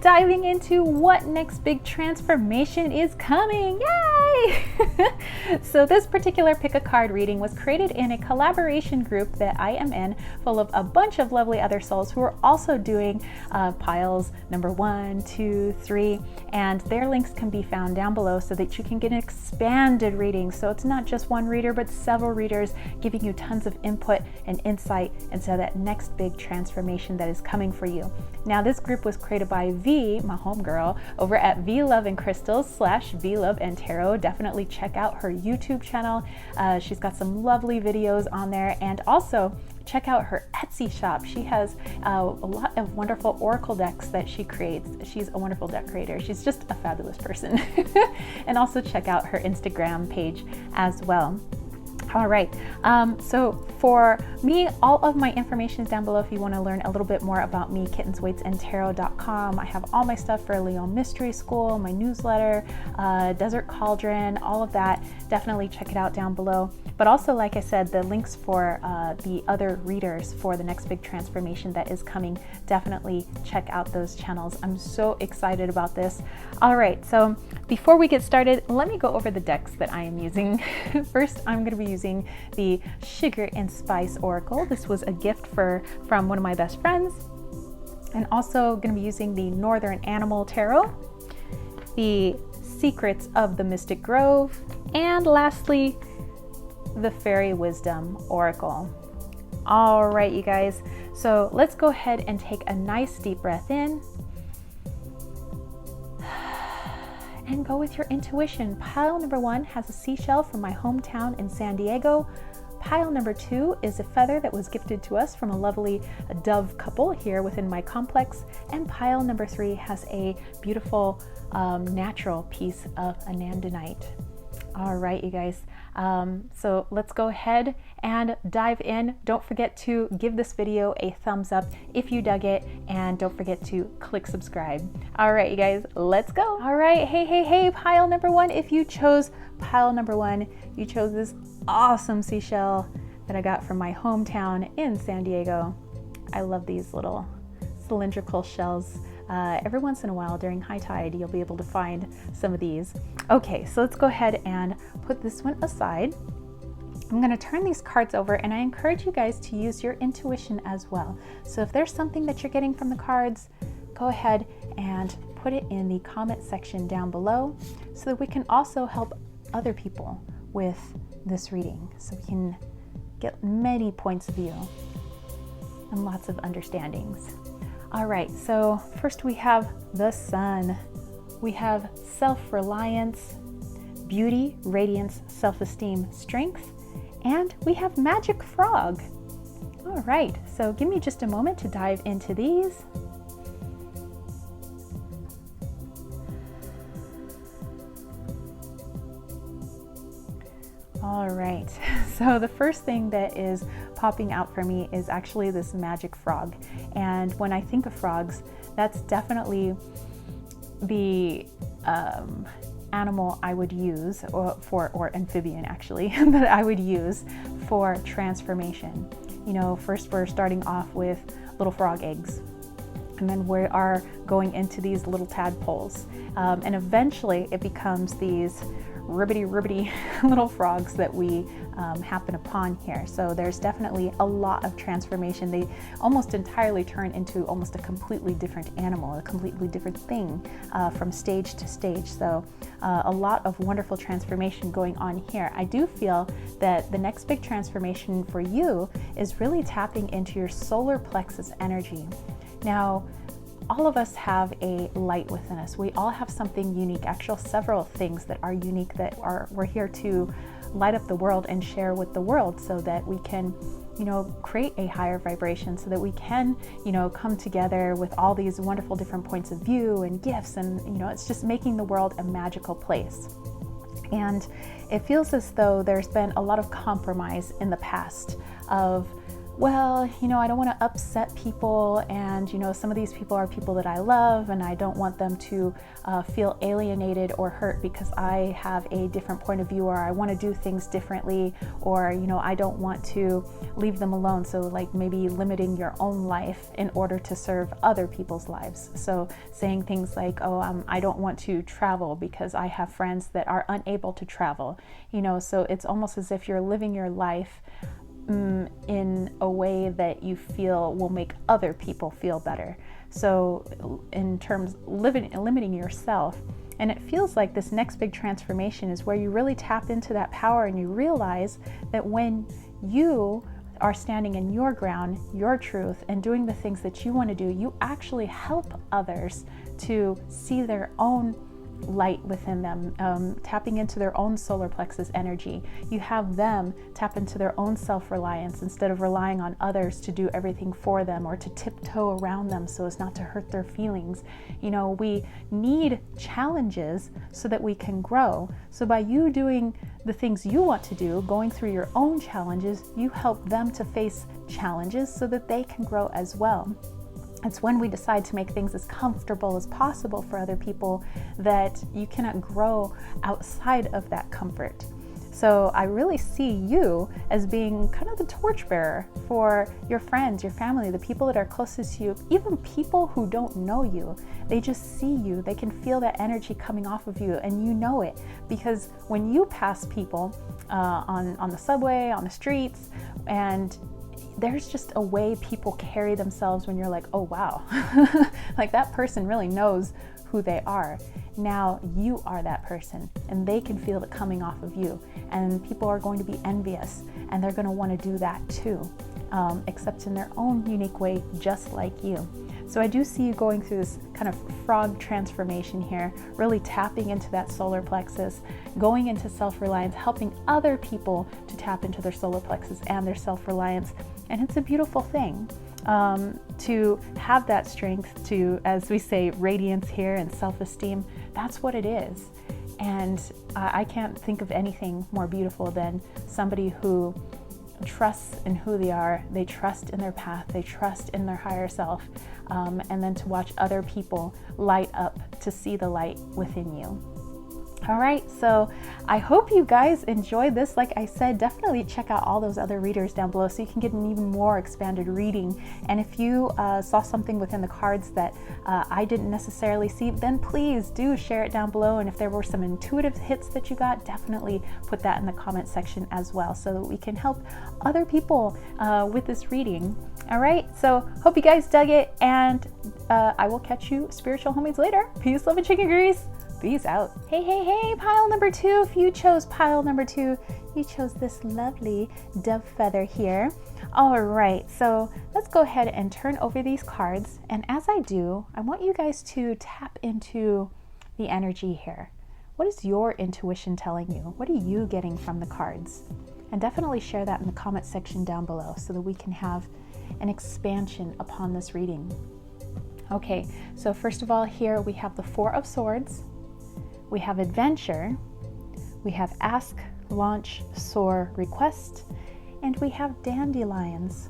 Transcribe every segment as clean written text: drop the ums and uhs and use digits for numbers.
diving into what next big transformation is coming. Yay! So this particular pick a card reading was created in a collaboration group that I am in, full of a bunch of lovely other souls who are also doing piles number 1, 2, 3, and their links can be found down below so that you can get an expanded reading. So it's not just one reader, but several readers giving you tons of input and insight into that next big transformation that is coming for you. Now, this group was created by V, my homegirl, over at V Love and Crystals / V Love and Tarot. Definitely check out her YouTube channel. She's got some lovely videos on there, and also check out her Etsy shop. She has a lot of wonderful oracle decks that she creates. She's a wonderful deck creator. She's just a fabulous person. And also check out her Instagram page as well. All right, so for me, all of my information is down below if you want to learn a little bit more about me, kittenswaitsandtarot.com. I have all my stuff for Leo Mystery School, my newsletter, Desert Cauldron, all of that. Definitely check it out down below. But also, like I said, the links for the other readers for the next big transformation that is coming, definitely check out those channels. I'm so excited about this. All right, so before we get started, let me go over the decks that I am using. First, I'm going to be using the Sugar and Spice Oracle. This was a gift from one of my best friends. And also going to be using the Northern Animal Tarot, the Secrets of the Mystic Grove, and lastly, the Fairy Wisdom Oracle. All right, you guys, so let's go ahead and take a nice deep breath in and go with your intuition. Pile number 1 has a seashell from my hometown in San Diego. Pile number 2 is a feather that was gifted to us from a lovely dove couple here within my complex. And pile number 3 has a beautiful natural piece of anandamide. All right, you guys. So let's go ahead and dive in. Don't forget to give this video a thumbs up if you dug it, and don't forget to click subscribe. All right, you guys, let's go. All right, hey, pile number 1. If you chose pile number 1, you chose this awesome seashell that I got from my hometown in San Diego. I love these little cylindrical shells. Every once in a while during high tide, you'll be able to find some of these. Okay, so let's go ahead and put this one aside. I'm going to turn these cards over, and I encourage you guys to use your intuition as well. So if there's something that you're getting from the cards, go ahead and put it in the comment section down below so that we can also help other people with this reading, so we can get many points of view and lots of understandings. All right, so first we have the Sun. We have self-reliance, beauty, radiance, self-esteem, strength, and we have magic frog. All right, so give me just a moment to dive into these. All right, so the first thing that is popping out for me is actually this magic frog. And when I think of frogs, that's definitely the animal I would use, or amphibian actually, that I would use for transformation. You know, first we're starting off with little frog eggs, and then we are going into these little tadpoles. And eventually it becomes these ribbity little frogs that we happen upon here. So there's definitely a lot of transformation. They almost entirely turn into almost a completely different animal, a completely different thing from stage to stage. So a lot of wonderful transformation going on here. I do feel that the next big transformation for you is really tapping into your solar plexus energy. Now, all of us have a light within us. We all have something unique, actually several things that are unique that we're here to light up the world and share with the world, so that we can, you know, create a higher vibration, so that we can, you know, come together with all these wonderful different points of view and gifts, and, you know, it's just making the world a magical place. And it feels as though there's been a lot of compromise in the past of well, I don't want to upset people, and some of these people are people that I love, and I don't want them to feel alienated or hurt because I have a different point of view, or I want to do things differently, or I don't want to leave them alone. So like maybe limiting your own life in order to serve other people's lives. So saying things like, oh, I don't want to travel because I have friends that are unable to travel. So it's almost as if you're living your life in a way that you feel will make other people feel better. So in terms limiting yourself, and it feels like this next big transformation is where you really tap into that power, and you realize that when you are standing in your ground, your truth, and doing the things that you want to do, you actually help others to see their own light within them, tapping into their own solar plexus energy. You have them tap into their own self-reliance instead of relying on others to do everything for them or to tiptoe around them so as not to hurt their feelings. We need challenges so that we can grow. So by you doing the things you want to do, going through your own challenges, you help them to face challenges so that they can grow as well. It's when we decide to make things as comfortable as possible for other people that you cannot grow outside of that comfort. So I really see you as being kind of the torchbearer for your friends, your family, the people that are closest to you, even people who don't know you. They just see you. They can feel that energy coming off of you, and you know it because when you pass people on the subway, on the streets, and there's just a way people carry themselves when you're like, oh wow, like that person really knows who they are. Now you are that person, and they can feel it coming off of you, and people are going to be envious, and they're going to want to do that too, except in their own unique way, just like you. So I do see you going through this kind of frog transformation here, really tapping into that solar plexus, going into self-reliance, helping other people to tap into their solar plexus and their self-reliance. And it's a beautiful thing to have that strength to, as we say, radiance here and self-esteem. That's what it is. And I can't think of anything more beautiful than somebody who trusts in who they are, they trust in their path, they trust in their higher self, and then to watch other people light up to see the light within you. All right, so I hope you guys enjoyed this. Like I said, definitely check out all those other readers down below so you can get an even more expanded reading. And if you saw something within the cards that I didn't necessarily see, then please do share it down below. And if there were some intuitive hits that you got, definitely put that in the comment section as well so that we can help other people with this reading. All right, so hope you guys dug it, and I will catch you spiritual homies later. Peace, love, and chicken grease. Peace out. Hey, pile number 2. If you chose pile number 2, you chose this lovely dove feather here. All right, so let's go ahead and turn over these cards. And as I do, I want you guys to tap into the energy here. What is your intuition telling you? What are you getting from the cards? And definitely share that in the comment section down below so that we can have an expansion upon this reading. Okay, so first of all, here we have the 4 of Swords. We have adventure, we have ask, launch, soar, request, and we have dandelions.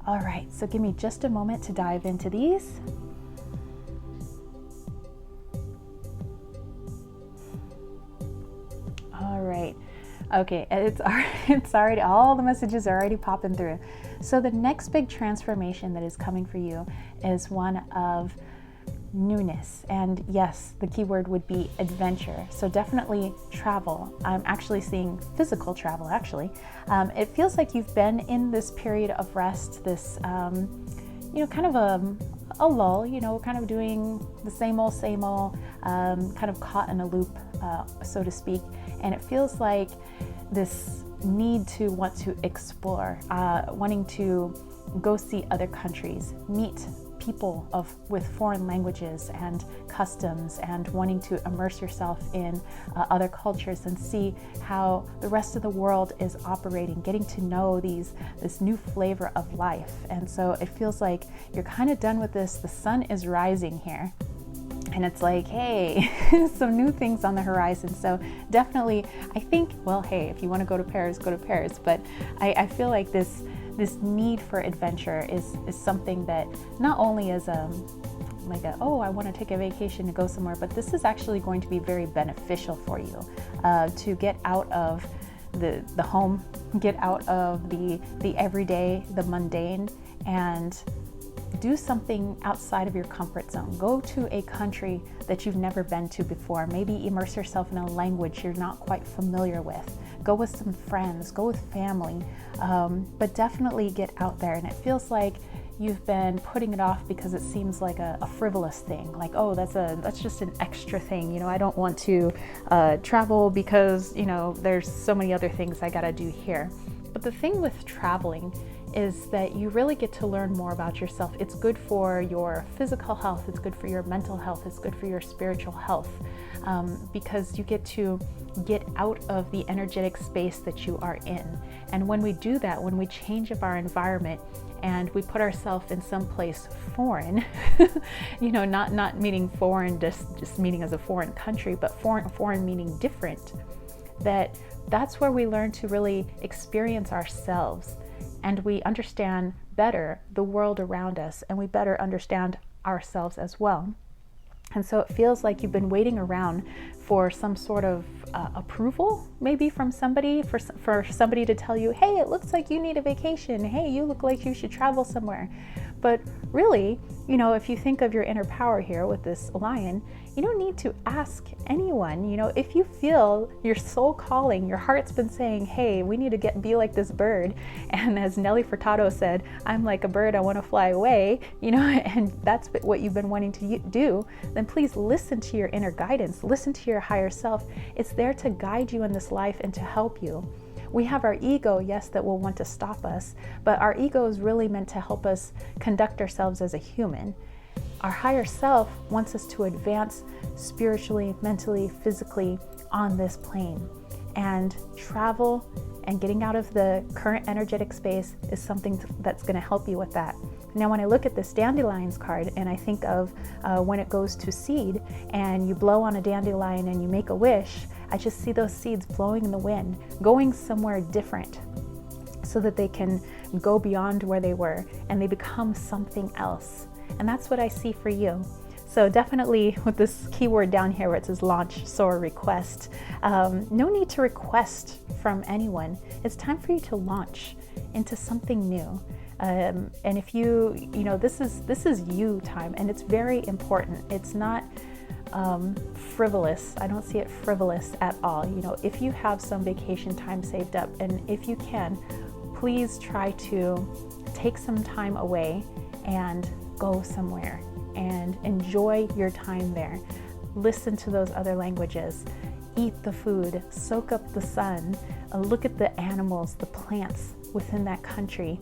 All right, so give me just a moment to dive into these. All right, okay, it's already, all the messages are already popping through. So the next big transformation that is coming for you is one of newness, and yes, the key word would be adventure. So definitely travel. I'm actually seeing physical travel actually. It feels like you've been in this period of rest, this kind of a lull, kind of doing the same old, kind of caught in a loop, so to speak. And it feels like this need to want to explore, wanting to go see other countries, meet people with foreign languages and customs, and wanting to immerse yourself in other cultures and see how the rest of the world is operating, getting to know this new flavor of life. And so it feels like you're kind of done with this. The sun is rising here, and it's like, hey, some new things on the horizon. So definitely, I think, well, hey, if you want to go to Paris, go to Paris. But I feel like this this need for adventure is something that not only is like oh, I want to take a vacation to go somewhere, but this is actually going to be very beneficial for you to get out of the home, get out of the everyday, the mundane, and do something outside of your comfort zone. Go to a country that you've never been to before. Maybe immerse yourself in a language you're not quite familiar with. Go with some friends, go with family, but definitely get out there. And it feels like you've been putting it off because it seems like a frivolous thing. Like, oh, that's just an extra thing. You know, I don't want to travel because, you know, there's so many other things I gotta do here. But the thing with traveling is that you really get to learn more about yourself. It's good for your physical health, it's good for your mental health, it's good for your spiritual health, because you get to get out of the energetic space that you are in. And when we do that, when we change up our environment and we put ourselves in some place foreign, you know, not meaning foreign just meaning as a foreign country, but foreign meaning different, that's where we learn to really experience ourselves. And we understand better the world around us, and we better understand ourselves as well. And so it feels like you've been waiting around for some sort of approval, maybe from somebody, for somebody to tell you, hey, it looks like you need a vacation. Hey, you look like you should travel somewhere. But really, you know, if you think of your inner power here with this lion, you don't need to ask anyone. You know, if you feel your soul calling, your heart's been saying, hey, we need to be like this bird. And as Nelly Furtado said, I'm like a bird, I want to fly away, you know, and that's what you've been wanting to do, then please listen to your inner guidance, listen to your higher self. It's there to guide you in this life and to help you. We have our ego, yes, that will want to stop us, but our ego is really meant to help us conduct ourselves as a human. Our higher self wants us to advance spiritually, mentally, physically on this plane. And travel and getting out of the current energetic space is something that's going to help you with that. Now, when I look at this dandelions card and I think of when it goes to seed and you blow on a dandelion and you make a wish, I just see those seeds blowing in the wind, going somewhere different so that they can go beyond where they were and they become something else. And that's what I see for you. So definitely with this keyword down here where it says launch, soar, request, no need to request from anyone. It's time for you to launch into something new. And if you know, this is you time, and it's very important. It's not frivolous. I don't see it frivolous at all. You know, if you have some vacation time saved up, and if you can, please try to take some time away and go somewhere and enjoy your time there. Listen to those other languages, eat the food, soak up the sun, look at the animals, the plants within that country,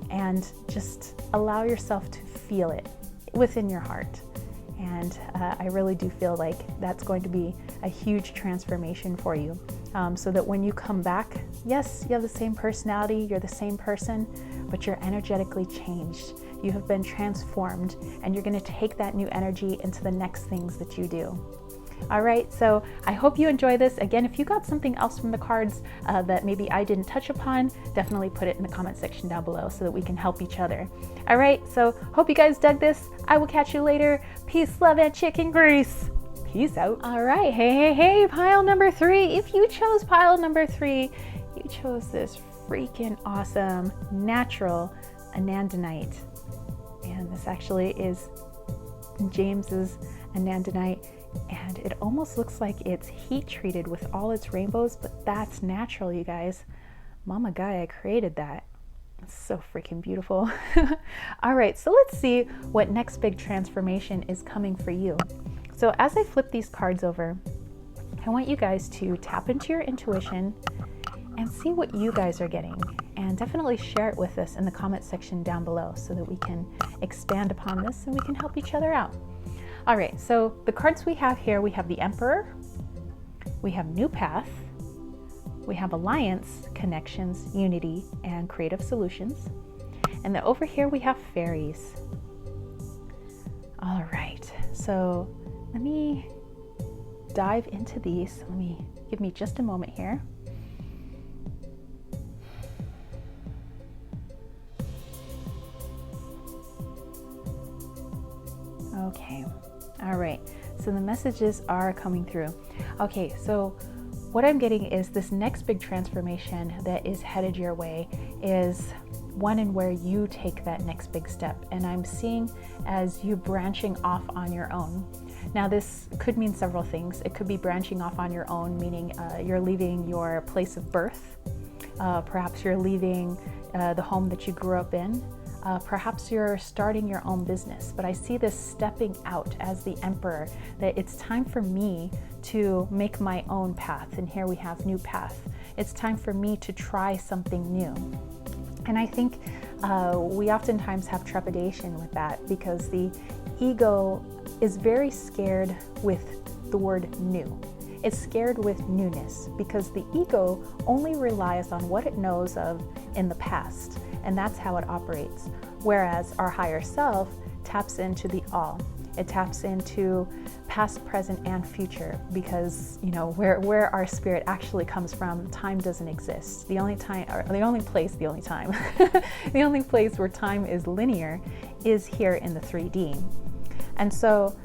and just allow yourself to feel it within your heart. And I really do feel like that's going to be a huge transformation for you, so that when you come back, yes, you have the same personality, you're the same person, but you're energetically changed. You have been transformed, and you're going to take that new energy into the next things that you do. All right, so I hope you enjoy this. Again, if you got something else from the cards that maybe I didn't touch upon, definitely put it in the comment section down below so that we can help each other. All right, so hope you guys dug this. I will catch you later. Peace, love, and chicken grease. Peace out. All right, hey, pile number 3. If you chose pile number 3, you chose this freaking awesome natural anandamide. And this actually is James's anandamide. And it almost looks like it's heat treated with all its rainbows, but that's natural, you guys. Mama Gaia created that. It's so freaking beautiful. All right, so let's see what next big transformation is coming for you. So as I flip these cards over, I want you guys to tap into your intuition and see what you guys are getting. And definitely share it with us in the comment section down below so that we can expand upon this and we can help each other out. All right, so the cards we have here, we have the Emperor, we have New Path, we have Alliance, Connections, Unity, and Creative Solutions. And then over here we have Fairies. All right, so let me dive into these. Give me just a moment here. Okay. All right. So the messages are coming through. Okay. So what I'm getting is this next big transformation that is headed your way is one in where you take that next big step. And I'm seeing as you branching off on your own. Now, this could mean several things. It could be branching off on your own, meaning you're leaving your place of birth. Perhaps you're leaving the home that you grew up in. Perhaps you're starting your own business, but I see this stepping out as the emperor, that it's time for me to make my own path. And here we have new path. It's time for me to try something new. And I think we oftentimes have trepidation with that because the ego is very scared with the word new. It's scared with newness because the ego only relies on what it knows of in the past, and that's how it operates. Whereas our higher self taps into the all. It taps into past, present, and future because, you know, where our spirit actually comes from, time doesn't exist. The only place where time is linear is here in the 3D. And so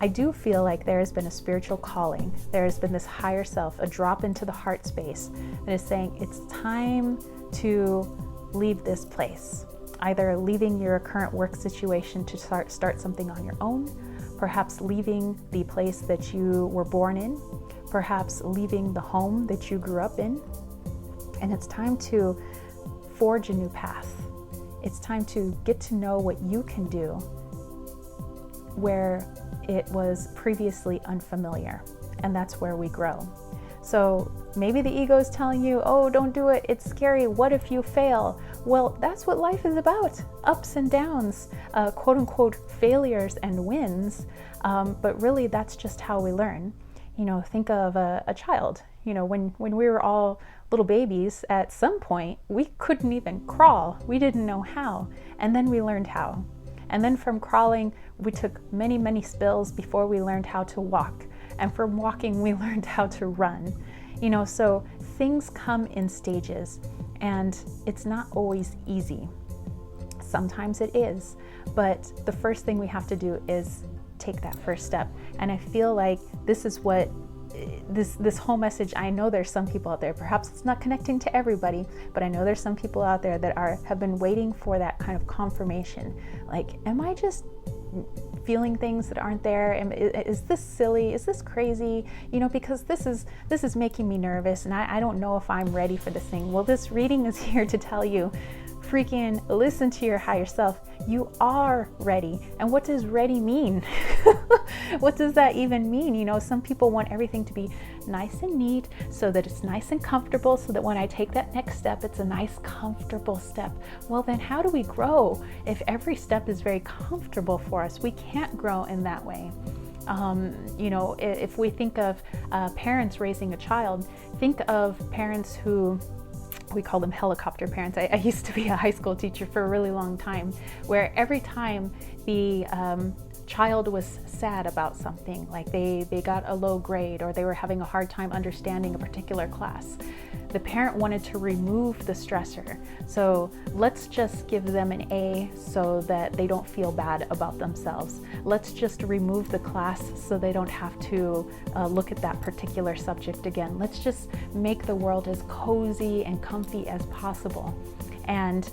I do feel like there has been a spiritual calling. There has been this higher self, a drop into the heart space that is saying it's time to leave this place. Either leaving your current work situation to start something on your own, perhaps leaving the place that you were born in, perhaps leaving the home that you grew up in. And it's time to forge a new path. It's time to get to know what you can do where it was previously unfamiliar. And that's where we grow. So maybe the ego is telling you, oh, don't do it, it's scary, what if you fail? Well, that's what life is about, ups and downs, quote unquote failures and wins, but really that's just how we learn. You know, think of a child. You know, when we were all little babies, at some point we couldn't even crawl, we didn't know how, and then we learned how. And then from crawling, we took many, many spills before we learned how to walk. And from walking, we learned how to run. You know, so things come in stages and it's not always easy. Sometimes it is, but the first thing we have to do is take that first step. And I feel like this is what this whole message, I know there's some people out there, perhaps it's not connecting to everybody, but I know there's some people out there that have been waiting for that kind of confirmation. Like, am I just feeling things that aren't there? Is this silly? Is this crazy? You know, because this is making me nervous and I don't know if I'm ready for this thing. Well, this reading is here to tell you, freaking listen to your higher self. You are ready. And what does ready mean? What does that even mean? You know, some people want everything to be nice and neat so that it's nice and comfortable, so that when I take that next step, it's a nice, comfortable step. Well, then how do we grow if every step is very comfortable for us? We can't grow in that way. You know, if we think of parents raising a child, think of parents who, we call them helicopter parents. I used to be a high school teacher for a really long time, where every time the child was sad about something, like they got a low grade or they were having a hard time understanding a particular class, the parent wanted to remove the stressor. So let's just give them an A so that they don't feel bad about themselves. Let's just remove the class so they don't have to look at that particular subject again. Let's just make the world as cozy and comfy as possible. And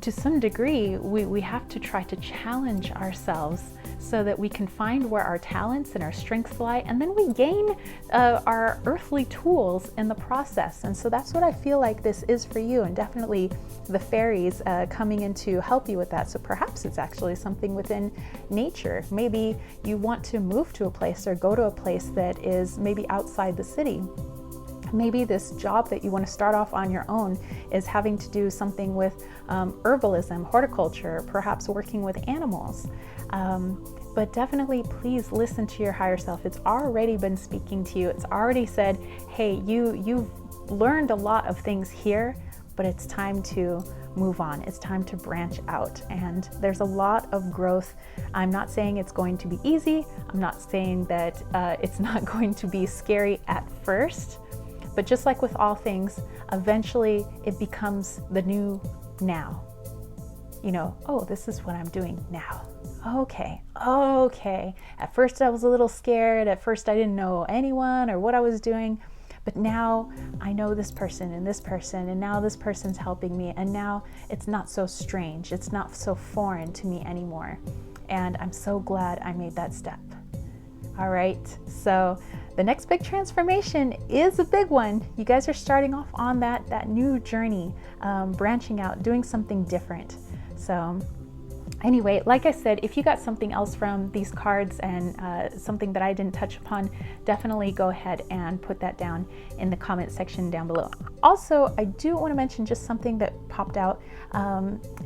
to some degree, we have to try to challenge ourselves so that we can find where our talents and our strengths lie, and then we gain our earthly tools in the process. And so that's what I feel like this is for you, and definitely the fairies coming in to help you with that. So perhaps it's actually something within nature. Maybe you want to move to a place or go to a place that is maybe outside the city. Maybe this job that you want to start off on your own is having to do something with herbalism, horticulture, perhaps working with animals. But definitely please listen to your higher self. It's already been speaking to you. It's already said, hey, you've learned a lot of things here, but it's time to move on. It's time to branch out. And there's a lot of growth. I'm not saying it's going to be easy. I'm not saying that it's not going to be scary at first. But just like with all things, eventually it becomes the new now. You know, oh, this is what I'm doing now. okay. At first I was a little scared. At first I didn't know anyone or what I was doing. But now I know this person, and now this person's helping me, and now it's not so strange. It's not so foreign to me anymore. And I'm so glad I made that step. All right, so the next big transformation is a big one. You guys are starting off on that new journey, branching out, doing something different. So anyway, like I said, if you got something else from these cards and something that I didn't touch upon, definitely go ahead and put that down in the comment section down below. Also, I do want to mention just something that popped out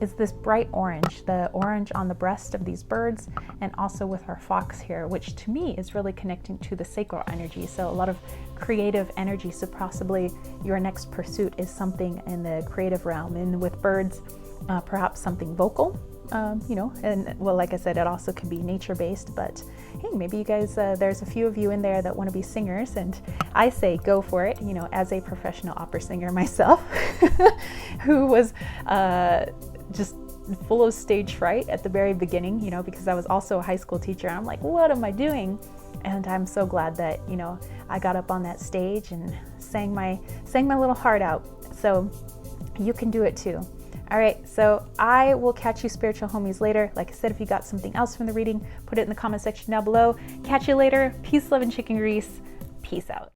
is this bright orange, the orange on the breast of these birds, and also with our fox here, which to me is really connecting to the sacral energy. So a lot of creative energy. So possibly your next pursuit is something in the creative realm, and with birds, perhaps something vocal. And well, like I said, it also can be nature-based, but hey, maybe you guys, there's a few of you in there that want to be singers, and I say go for it, as a professional opera singer myself, who was just full of stage fright at the very beginning, because I was also a high school teacher. I'm like, what am I doing? And I'm so glad that, I got up on that stage and sang my little heart out. So you can do it too. All right, so I will catch you spiritual homies later. Like I said, if you got something else from the reading, put it in the comment section down below. Catch you later. Peace, love, and chicken grease. Peace out.